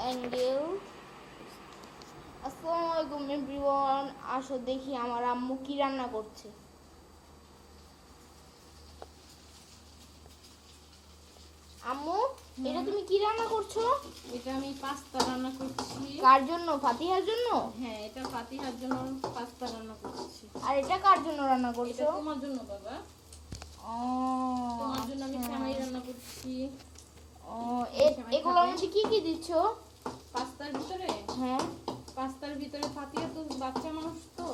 Angle. আসসালামু আলাইকুম everyone, আসো দেখি আমার আম্মু কি রান্না করছে। আম্মু, এটা তুমি কি রান্না করছো? এটা আমি পাস্তা রান্না করছি। কার জন্য? ফাতিহার জন্য? হ্যাঁ, এটা ফাতিহার জন্য পাস্তা রান্না করছি। আর এটা কার জন্য রান্না এটা করছো? তোমার জন্য বাবা। ও, তোমার জন্য আমি আচ্ছা। সেমাই রান্না করছি। ও, এগুলোর মধ্যে কি কি দিচ্ছ? পাস্তার ভিতরে? হ্যাঁ। পাস্তার ভিতরে ফাতিহা তো বাচ্চা মানুষ তো,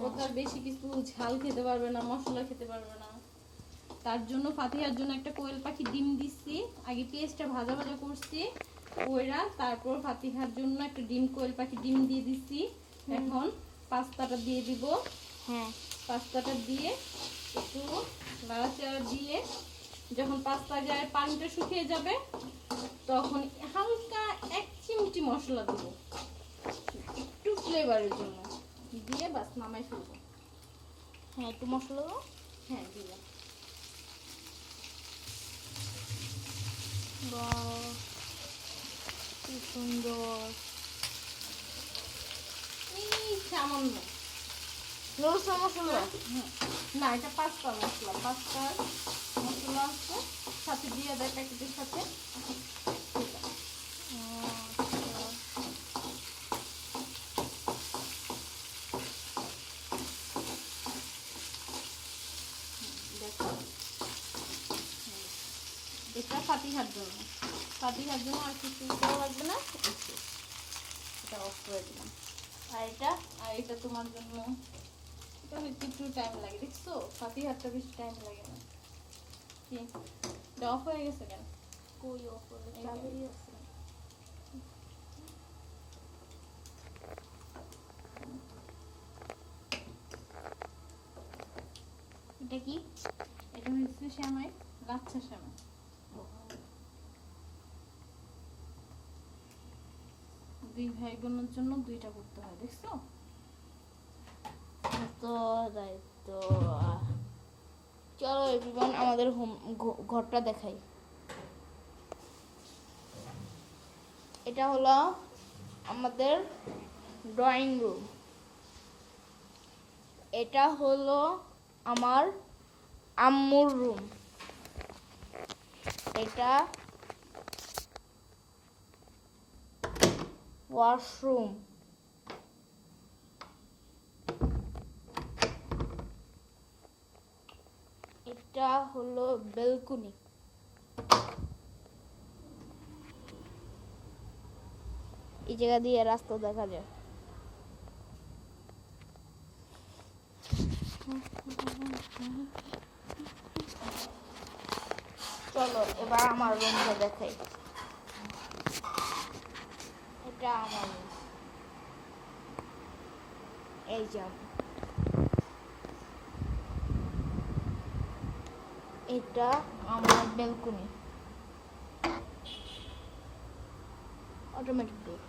ও তার বেশি কিছু ঝাল খেতে পারবে না, মশলা খেতে পারবে না। তার জন্য ফাতিহার জন্য একটা কোয়েল পাখি ডিম দিচ্ছি। আগে পেঁয়াজটা ভাজা ভাজা করছি ওইরা, তারপর ফাতিহার জন্য একটা কোয়েল পাখি ডিম দিয়ে দিচ্ছি। এখন পাস্তাটা দিয়ে দিব। হ্যাঁ, পাস্তাটা দিয়ে একটু নাড়াচাড়া দিয়ে যখন পাস্তা যায় পানিটা শুকিয়ে যাবে, তখন হালকা 1 চিমটি মশলা দেব একটু ফ্লেভারের জন্য, দিয়ে বাস নামাই ফেলবো। হ্যাঁ, একটু মশলা দাও। হ্যাঁ, দিলাম। বাহ, কি সুন্দর। এই সামান্য নুডলস মশলা? না, এটা পাস্তা মশলা, পাস্তার মশলা আছে সাথে দিয়ে দেয় প্যাকেটের সাথে। দেখো, এটা ফাতিহার জন্য। ফাতিহার জন্য আর কিছু দেওয়া লাগবে না। এটা অফ করে দিলাম। আর এটা তোমার জন্য। এটা হয়তো একটু টাইম লাগে, দেখছো ফাতিহারটা বেশি টাইম লাগে না। কি এটা অফ হয়ে গেছে কেন? কই অফ করে? চালুই আছে। এটা কি? এটা হচ্ছে সেমাই, লাচ্ছা সেমাই। দুই ভাই বোনের জন্য দুইটা করতে হয়, দেখছো? তো দায়িত্ব। চলো এভরিওয়ান, আমাদের ঘরটা দেখাই। এটা হলো আমাদের ড্রয়িং রুম। এটা হলো আমার আম্মুর রুম। এটা ওয়াশরুম। এটা হলো বেলকনি। এই জায়গা দিয়ে রাস্তা দেখা যায়। চলো এবার আমার রুমটা দেখাই। এটা আমার রুম। এই যে এটা আমার বেলকনি, অটোমেটিক ডোর।